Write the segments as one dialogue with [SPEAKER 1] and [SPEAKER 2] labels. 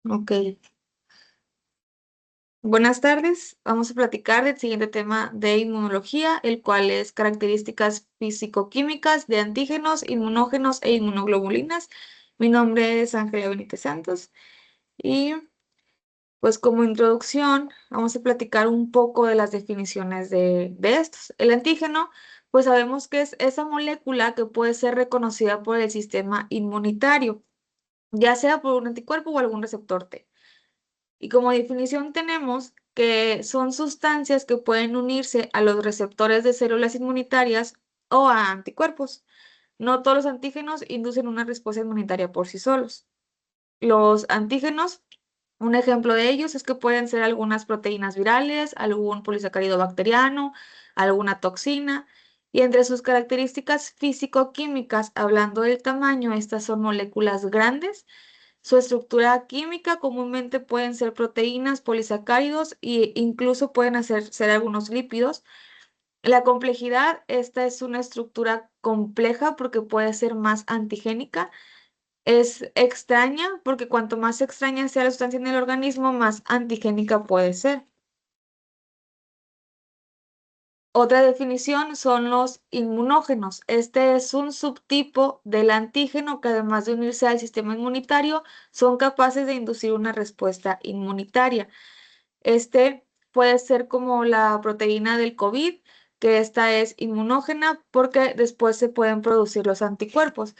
[SPEAKER 1] Ok. Buenas tardes. Vamos a platicar del siguiente tema de inmunología, el cual es características físico-químicas de antígenos, inmunógenos e inmunoglobulinas. Mi nombre es Ángela Benítez Santos y pues como introducción vamos a platicar un poco de las definiciones de estos. El antígeno, pues sabemos que es esa molécula que puede ser reconocida por el sistema inmunitario, ya sea por un anticuerpo o algún receptor T. Y como definición tenemos que son sustancias que pueden unirse a los receptores de células inmunitarias o a anticuerpos. No todos los antígenos inducen una respuesta inmunitaria por sí solos. Los antígenos, un ejemplo de ellos es que pueden ser algunas proteínas virales, algún polisacárido bacteriano, alguna toxina. Y entre sus características físico-químicas, hablando del tamaño, estas son moléculas grandes. Su estructura química comúnmente pueden ser proteínas, polisacáridos e incluso pueden ser algunos lípidos. La complejidad, esta es una estructura compleja porque puede ser más antigénica. Es extraña porque cuanto más extraña sea la sustancia en el organismo, más antigénica puede ser. Otra definición son los inmunógenos. Este es un subtipo del antígeno que además de unirse al sistema inmunitario, son capaces de inducir una respuesta inmunitaria. Este puede ser como la proteína del COVID, que esta es inmunógena porque después se pueden producir los anticuerpos.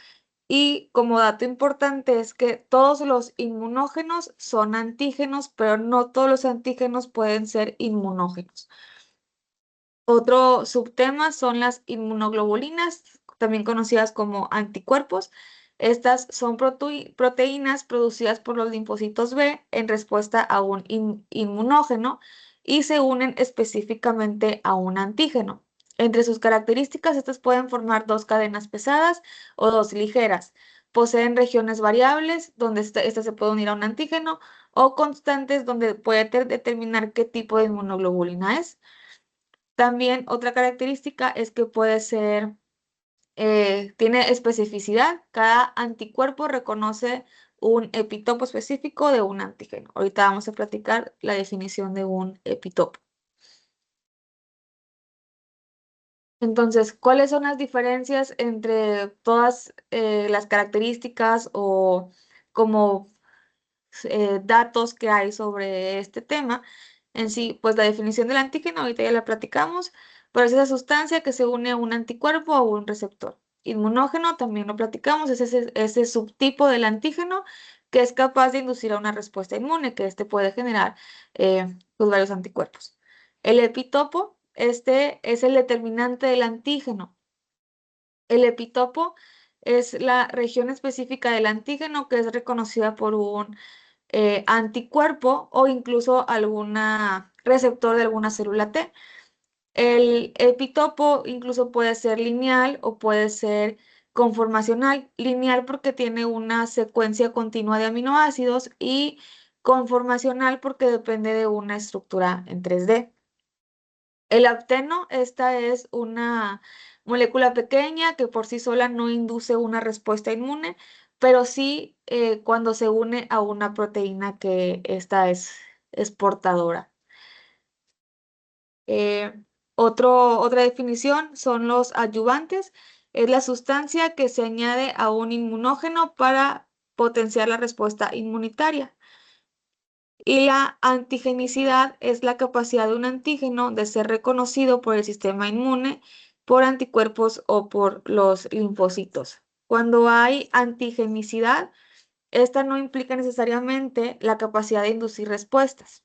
[SPEAKER 1] Y como dato importante es que todos los inmunógenos son antígenos, pero no todos los antígenos pueden ser inmunógenos. Otro subtema son las inmunoglobulinas, también conocidas como anticuerpos. Estas son proteínas producidas por los linfocitos B en respuesta a un inmunógeno y se unen específicamente a un antígeno. Entre sus características, estas pueden formar dos cadenas pesadas o dos ligeras. Poseen regiones variables donde esta se puede unir a un antígeno o constantes donde puede determinar qué tipo de inmunoglobulina es. También otra característica es que puede ser, tiene especificidad. Cada anticuerpo reconoce un epitopo específico de un antígeno. Ahorita vamos a platicar la definición de un epitopo. Entonces, ¿cuáles son las diferencias entre todas las características o como datos que hay sobre este tema? En sí, pues la definición del antígeno, ahorita ya la platicamos, pero es esa sustancia que se une a un anticuerpo o a un receptor. Inmunógeno, también lo platicamos, es ese subtipo del antígeno que es capaz de inducir a una respuesta inmune, que este puede generar pues, varios anticuerpos. El epitopo, este es el determinante del antígeno. El epitopo es la región específica del antígeno que es reconocida por un anticuerpo o incluso alguna receptor de alguna célula T. El epitopo incluso puede ser lineal o puede ser conformacional. Lineal porque tiene una secuencia continua de aminoácidos y conformacional porque depende de una estructura en 3D. El apteno, esta es una molécula pequeña que por sí sola no induce una respuesta inmune, pero sí cuando se une a una proteína que esta es portadora. Eh, otra definición son los adyuvantes. Es la sustancia que se añade a un inmunógeno para potenciar la respuesta inmunitaria. Y la antigenicidad es la capacidad de un antígeno de ser reconocido por el sistema inmune, por anticuerpos o por los linfocitos. Cuando hay antigenicidad, esta no implica necesariamente la capacidad de inducir respuestas.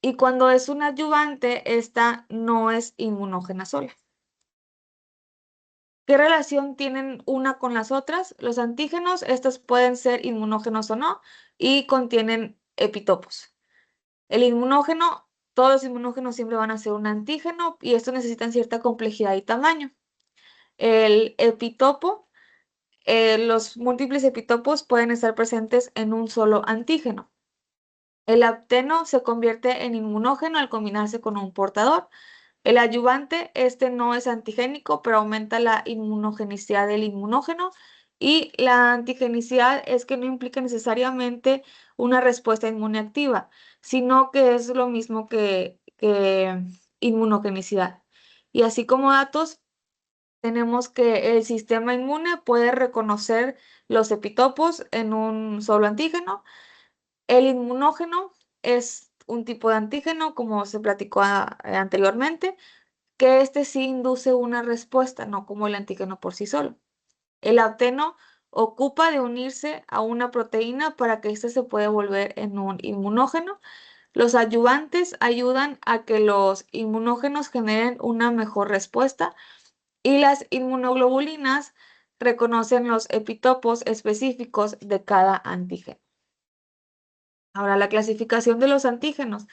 [SPEAKER 1] Y cuando es un adyuvante, esta no es inmunógena sola. ¿Qué relación tienen una con las otras? Los antígenos, estos pueden ser inmunógenos o no, y contienen epitopos. El inmunógeno, todos los inmunógenos siempre van a ser un antígeno y estos necesitan cierta complejidad y tamaño. El epitopo, los múltiples epitopos pueden estar presentes en un solo antígeno. El apteno se convierte en inmunógeno al combinarse con un portador. El adyuvante, este no es antigénico, pero aumenta la inmunogenicidad del inmunógeno. Y la antigenicidad es que no implica necesariamente una respuesta inmune activa, sino que es lo mismo que inmunogenicidad. Y así como datos, tenemos que el sistema inmune puede reconocer los epitopos en un solo antígeno. El inmunógeno es un tipo de antígeno, como se platicó anteriormente, que este sí induce una respuesta, no como el antígeno por sí solo. El apteno ocupa de unirse a una proteína para que éste se pueda volver en un inmunógeno. Los ayudantes ayudan a que los inmunógenos generen una mejor respuesta y las inmunoglobulinas reconocen los epitopos específicos de cada antígeno. Ahora, la clasificación de los antígenos.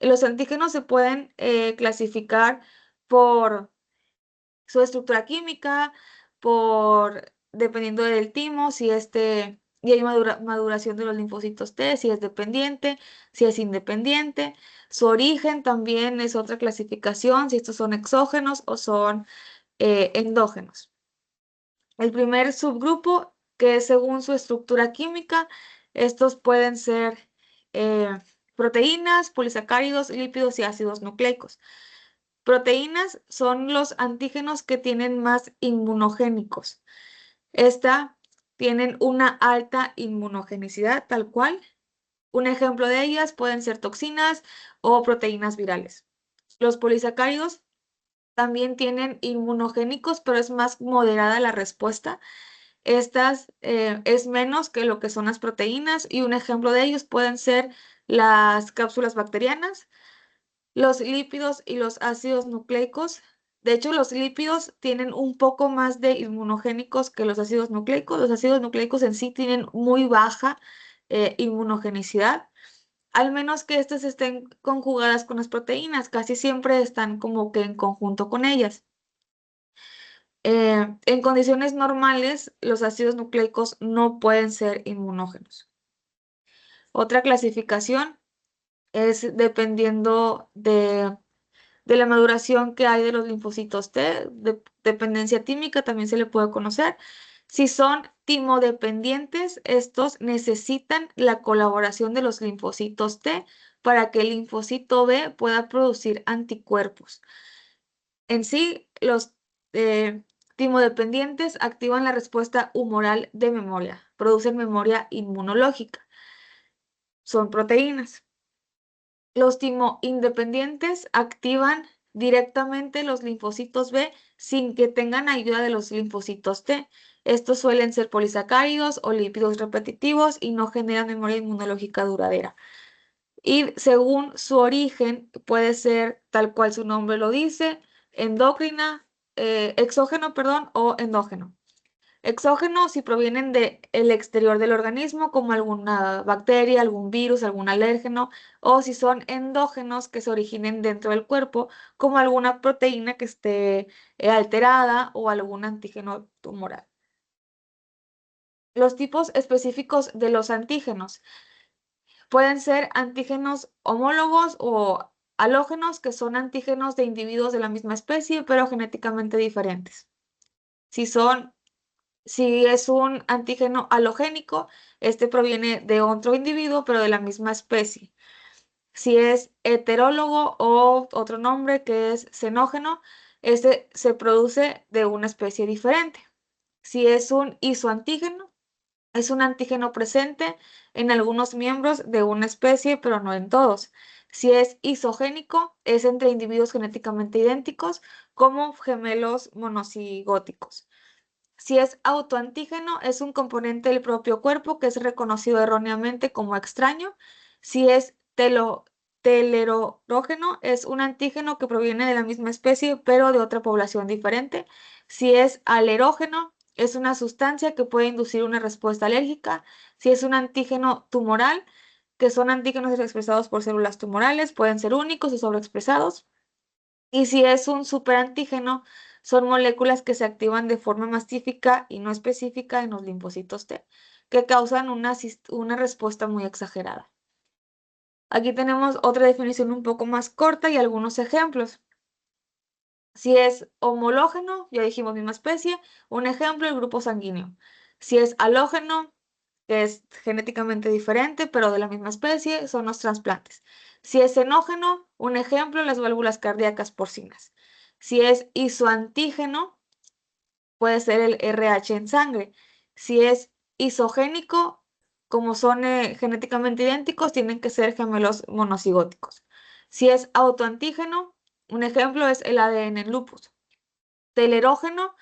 [SPEAKER 1] Los antígenos se pueden clasificar por su estructura química, dependiendo del timo, si y hay maduración de los linfocitos T, si es dependiente, si es independiente. Su origen también es otra clasificación, si estos son exógenos o son endógenos. El primer subgrupo, que es según su estructura química, estos pueden ser eh, proteínas, polisacáridos, lípidos y ácidos nucleicos. Proteínas son los antígenos que tienen más inmunogénicos. Esta tienen una alta inmunogenicidad, tal cual. Un ejemplo de ellas pueden ser toxinas o proteínas virales. Los polisacáridos también tienen inmunogénicos, pero es más moderada la respuesta. Estas es menos que lo que son las proteínas y un ejemplo de ellos pueden ser las cápsulas bacterianas, los lípidos y los ácidos nucleicos. De hecho, los lípidos tienen un poco más de inmunogénicos que los ácidos nucleicos. Los ácidos nucleicos en sí tienen muy baja inmunogenicidad, al menos que estas estén conjugadas con las proteínas. Casi siempre están como que en conjunto con ellas. En condiciones normales, los ácidos nucleicos no pueden ser inmunógenos. Otra clasificación es dependiendo de la maduración que hay de los linfocitos T, dependencia tímica también se le puede conocer. Si son timodependientes, estos necesitan la colaboración de los linfocitos T para que el linfocito B pueda producir anticuerpos. En sí, los timodependientes activan la respuesta humoral de memoria, producen memoria inmunológica, son proteínas. Los timoindependientes activan directamente los linfocitos B sin que tengan ayuda de los linfocitos T. Estos suelen ser polisacáridos o lípidos repetitivos y no generan memoria inmunológica duradera. Y según su origen, puede ser tal cual su nombre lo dice, exógeno, perdón, o endógeno. Exógeno si provienen del exterior del organismo, como alguna bacteria, algún virus, algún alérgeno, o si son endógenos que se originen dentro del cuerpo, como alguna proteína que esté alterada o algún antígeno tumoral. Los tipos específicos de los antígenos pueden ser antígenos homólogos o halógenos, que son antígenos de individuos de la misma especie, pero genéticamente diferentes. Si es un antígeno halogénico, este proviene de otro individuo, pero de la misma especie. Si es heterólogo o otro nombre que es xenógeno, este se produce de una especie diferente. Si es un isoantígeno, es un antígeno presente en algunos miembros de una especie, pero no en todos. Si es isogénico, es entre individuos genéticamente idénticos, como gemelos monocigóticos. Si es autoantígeno, es un componente del propio cuerpo que es reconocido erróneamente como extraño. Si es telerógeno, es un antígeno que proviene de la misma especie, pero de otra población diferente. Si es alerógeno, es una sustancia que puede inducir una respuesta alérgica. Si es un antígeno tumoral, que son antígenos expresados por células tumorales, pueden ser únicos o sobreexpresados. Y si es un superantígeno, son moléculas que se activan de forma mastífica y no específica en los linfocitos T, que causan una respuesta muy exagerada. Aquí tenemos otra definición un poco más corta y algunos ejemplos. Si es homológeno, ya dijimos misma especie, un ejemplo, el grupo sanguíneo. Si es halógeno, que es genéticamente diferente, pero de la misma especie, son los trasplantes. Si es xenógeno, un ejemplo, las válvulas cardíacas porcinas. Si es isoantígeno, puede ser el RH en sangre. Si es isogénico, como son genéticamente idénticos, tienen que ser gemelos monocigóticos. Si es autoantígeno, un ejemplo es el ADN en lupus. Telerógeno,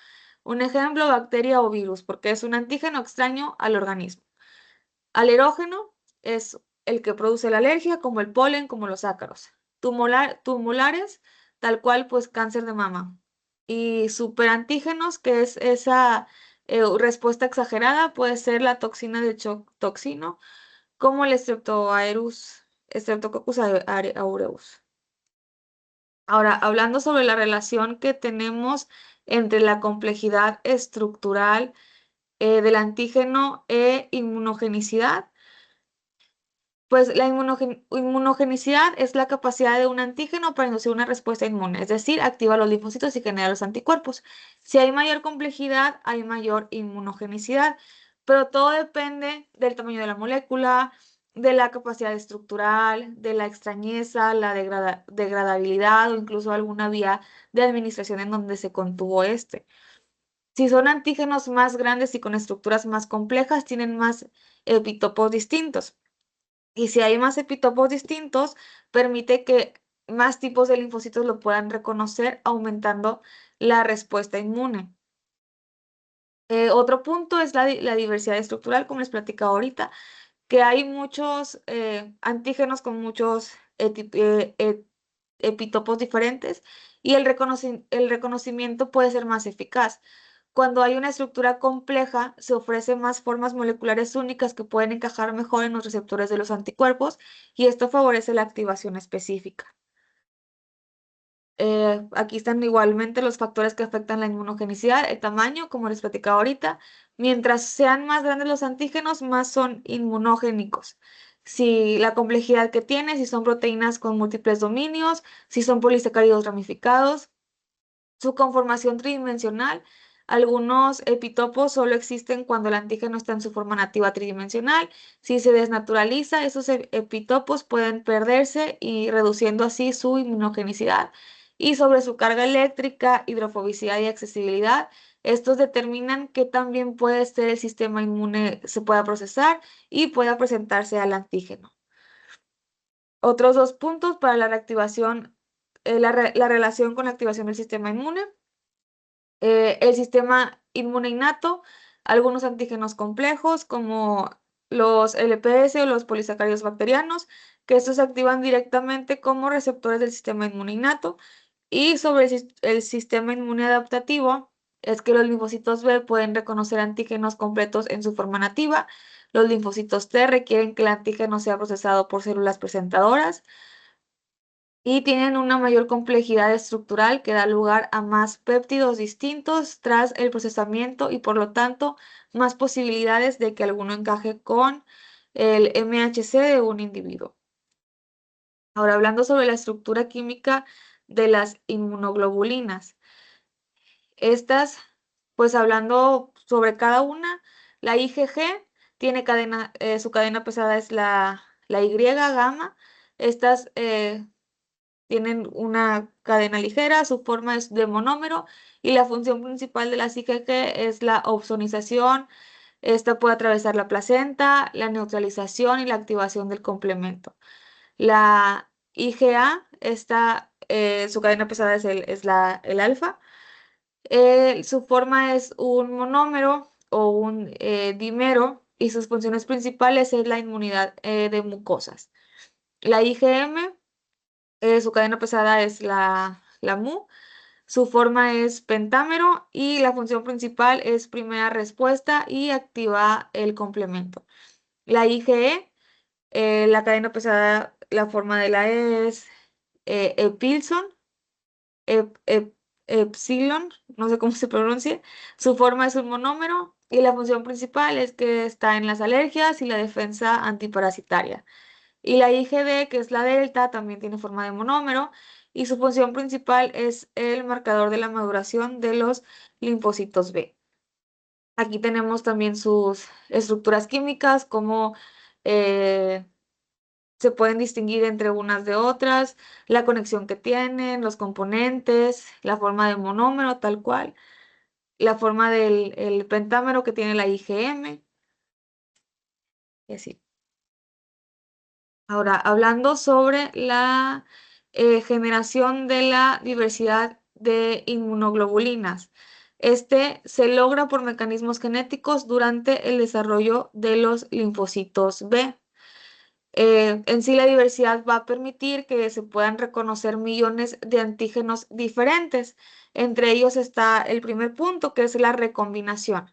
[SPEAKER 1] un ejemplo, bacteria o virus, porque es un antígeno extraño al organismo. Alerógeno es el que produce la alergia, como el polen, como los ácaros. Tumulares, tal cual, pues cáncer de mama. Y superantígenos, que es esa respuesta exagerada, puede ser la toxina de toxino, como el Streptococcus aureus. Ahora, hablando sobre la relación que tenemos entre la complejidad estructural del antígeno e inmunogenicidad, pues la inmunogenicidad es la capacidad de un antígeno para inducir una respuesta inmune, es decir, activa los linfocitos y genera los anticuerpos. Si hay mayor complejidad, hay mayor inmunogenicidad, pero todo depende del tamaño de la molécula, de la capacidad estructural, de la extrañeza, la degradabilidad o incluso alguna vía de administración en donde se contuvo este. Si son antígenos más grandes y con estructuras más complejas, tienen más epitopos distintos. Y si hay más epitopos distintos, permite que más tipos de linfocitos lo puedan reconocer, aumentando la respuesta inmune. Otro punto es la diversidad estructural, como les platicaba ahorita, que hay muchos antígenos con muchos epitopos diferentes y el reconocimiento puede ser más eficaz. Cuando hay una estructura compleja, se ofrecen más formas moleculares únicas que pueden encajar mejor en los receptores de los anticuerpos y esto favorece la activación específica. Aquí están igualmente los factores que afectan la inmunogenicidad, el tamaño, como les platicaba ahorita. Mientras sean más grandes los antígenos, más son inmunogénicos. Si la complejidad que tiene, si son proteínas con múltiples dominios, si son polisacáridos ramificados, su conformación tridimensional. Algunos epitopos solo existen cuando el antígeno está en su forma nativa tridimensional. Si se desnaturaliza, esos epitopos pueden perderse y reduciendo así su inmunogenicidad. Y sobre su carga eléctrica, hidrofobicidad y accesibilidad, estos determinan qué también puede ser el sistema inmune se pueda procesar y pueda presentarse al antígeno. Otros dos puntos para la reactivación, la relación con la activación del sistema inmune. El sistema inmune innato, algunos antígenos complejos como los LPS o los polisacáridos bacterianos, que estos se activan directamente como receptores del sistema inmune innato. Y sobre el sistema inmune adaptativo, es que los linfocitos B pueden reconocer antígenos completos en su forma nativa. Los linfocitos T requieren que el antígeno sea procesado por células presentadoras y tienen una mayor complejidad estructural que da lugar a más péptidos distintos tras el procesamiento y por lo tanto más posibilidades de que alguno encaje con el MHC de un individuo. Ahora, hablando sobre la estructura química de las inmunoglobulinas. Estas, pues hablando sobre cada una, la IgG tiene cadena, su cadena pesada es la Y gamma. Estas tienen una cadena ligera, su forma es de monómero y la función principal de las IgG es la opsonización. Esta puede atravesar la placenta, la neutralización y la activación del complemento. La IgA, su cadena pesada es el alfa. Su forma es un monómero o un dímero y sus funciones principales es la inmunidad de mucosas. La IgM, su cadena pesada es la mu, su forma es pentámero y la función principal es primera respuesta y activa el complemento. La IgE, la cadena pesada, la forma de la E es epsilon, epsilon, no sé cómo se pronuncia. Su forma es un monómero y la función principal es que está en las alergias y la defensa antiparasitaria. Y la IgD, que es la delta, también tiene forma de monómero y su función principal es el marcador de la maduración de los linfocitos B. Aquí tenemos también sus estructuras químicas, cómo eh, se pueden distinguir entre unas de otras, la conexión que tienen, los componentes, la forma de monómero tal cual, la forma del el pentámero que tiene la IgM, y así. Ahora, hablando sobre la generación de la diversidad de inmunoglobulinas. Este se logra por mecanismos genéticos durante el desarrollo de los linfocitos B. En sí, la diversidad va a permitir que se puedan reconocer millones de antígenos diferentes. Entre ellos está el primer punto, que es la recombinación.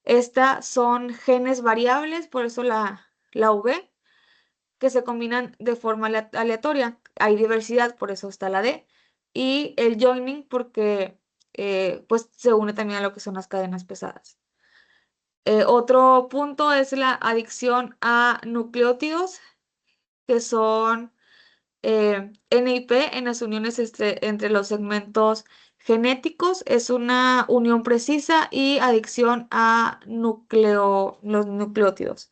[SPEAKER 1] Estas son genes variables, por eso la V, que se combinan de forma aleatoria. Hay diversidad, por eso está la D. Y el joining, porque pues se une también a lo que son las cadenas pesadas. Otro punto es la adicción a nucleótidos, que son NIP en las uniones entre los segmentos genéticos. Es una unión precisa y adicción a los nucleótidos.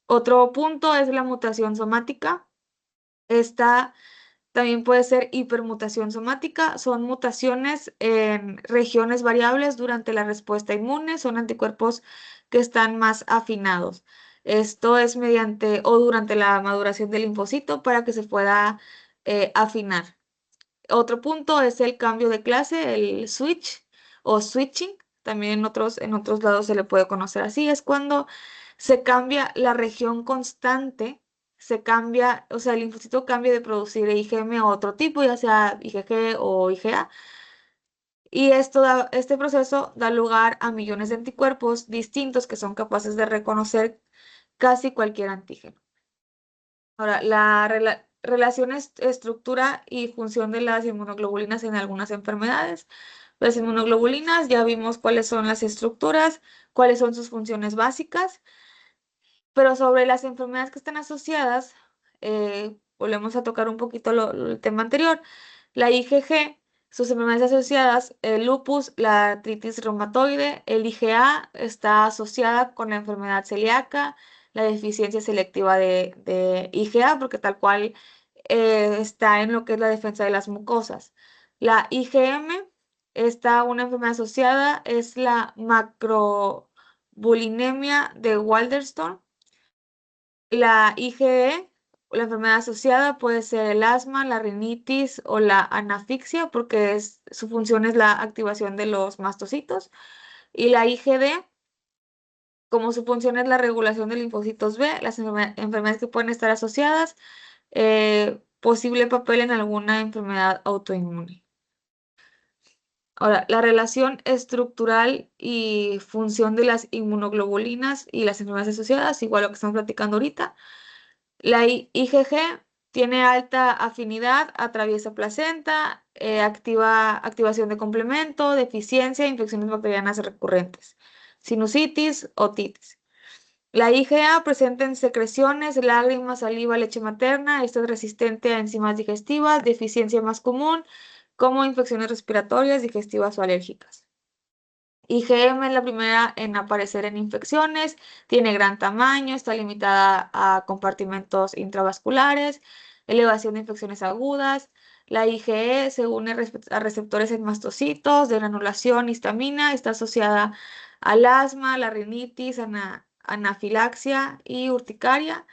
[SPEAKER 1] Otro punto es la mutación somática. Esta también puede ser hipermutación somática. Son mutaciones en regiones variables durante la respuesta inmune. Son anticuerpos que están más afinados. Esto es mediante o durante la maduración del linfocito para que se pueda afinar. Otro punto es el cambio de clase, el switch o switching. También en otros lados se le puede conocer así. Es cuando se cambia la región constante, se cambia, o sea, el linfocito cambia de producir IgM a otro tipo, ya sea IgG o IgA. Y este proceso da lugar a millones de anticuerpos distintos que son capaces de reconocer casi cualquier antígeno. Ahora, la relación estructura y función de las inmunoglobulinas en algunas enfermedades. Las inmunoglobulinas, ya vimos cuáles son las estructuras, cuáles son sus funciones básicas, pero sobre las enfermedades que están asociadas, volvemos a tocar un poquito el tema anterior. La IgG, sus enfermedades asociadas, el lupus, la artritis reumatoide, el IgA está asociada con la enfermedad celíaca, la deficiencia selectiva de IgA, porque tal cual está en lo que es la defensa de las mucosas. La IgM está una enfermedad asociada, es la macrobulinemia de Waldenström. La IgE, la enfermedad asociada, puede ser el asma, la rinitis o la anafixia, porque su función es la activación de los mastocitos. Y la IgD, como su función es la regulación de linfocitos B, las enfermedades que pueden estar asociadas, posible papel en alguna enfermedad autoinmune. Ahora, la relación estructural y función de las inmunoglobulinas y las enfermedades asociadas, igual a lo que estamos platicando ahorita. La IgG tiene alta afinidad, atraviesa placenta, activación de complemento, deficiencia, infecciones bacterianas recurrentes, sinusitis, otitis. La IgA presenta en secreciones, lágrimas, saliva, leche materna. Esta es resistente a enzimas digestivas, deficiencia más común, como infecciones respiratorias, digestivas o alérgicas. IgM es la primera en aparecer en infecciones, tiene gran tamaño, está limitada a compartimentos intravasculares, elevación de infecciones agudas. La IgE se une a receptores en mastocitos de granulación, histamina, está asociada al asma, la rinitis, anafilaxia y urticaria.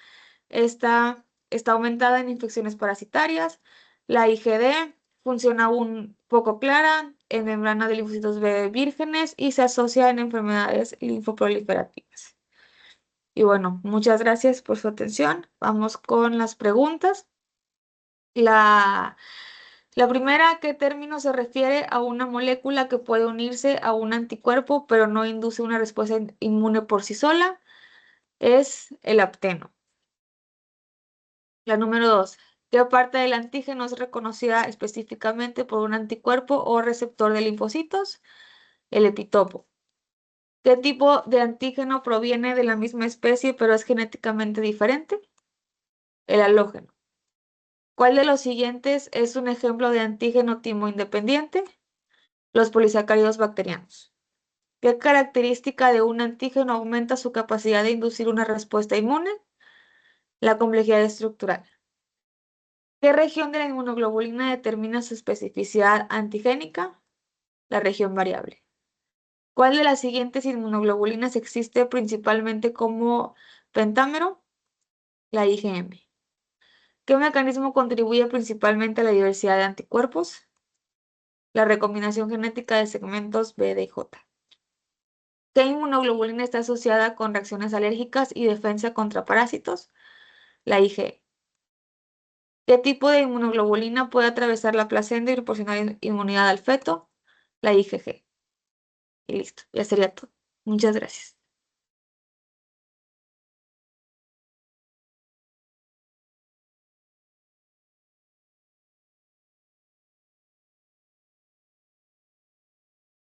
[SPEAKER 1] Está aumentada en infecciones parasitarias. La IgD funciona aún poco clara en membrana de linfocitos B vírgenes y se asocia en enfermedades linfoproliferativas. Y bueno, muchas gracias por su atención. Vamos con las preguntas. La, la primera, ¿qué término se refiere a una molécula que puede unirse a un anticuerpo pero no induce una respuesta inmune por sí sola? Es el apteno. La número 2. ¿Qué parte del antígeno es reconocida específicamente por un anticuerpo o receptor de linfocitos? El epitopo. ¿Qué tipo de antígeno proviene de la misma especie pero es genéticamente diferente? El halógeno. ¿Cuál de los siguientes es un ejemplo de antígeno timo independiente? Los polisacáridos bacterianos. ¿Qué característica de un antígeno aumenta su capacidad de inducir una respuesta inmune? La complejidad estructural. ¿Qué región de la inmunoglobulina determina su especificidad antigénica? La región variable. ¿Cuál de las siguientes inmunoglobulinas existe principalmente como pentámero? La IgM. ¿Qué mecanismo contribuye principalmente a la diversidad de anticuerpos? La recombinación genética de segmentos B, D y J. ¿Qué inmunoglobulina está asociada con reacciones alérgicas y defensa contra parásitos? La IgE. ¿Qué tipo de inmunoglobulina puede atravesar la placenta y proporcionar inmunidad al feto? La IgG. Y listo, ya sería todo. Muchas gracias.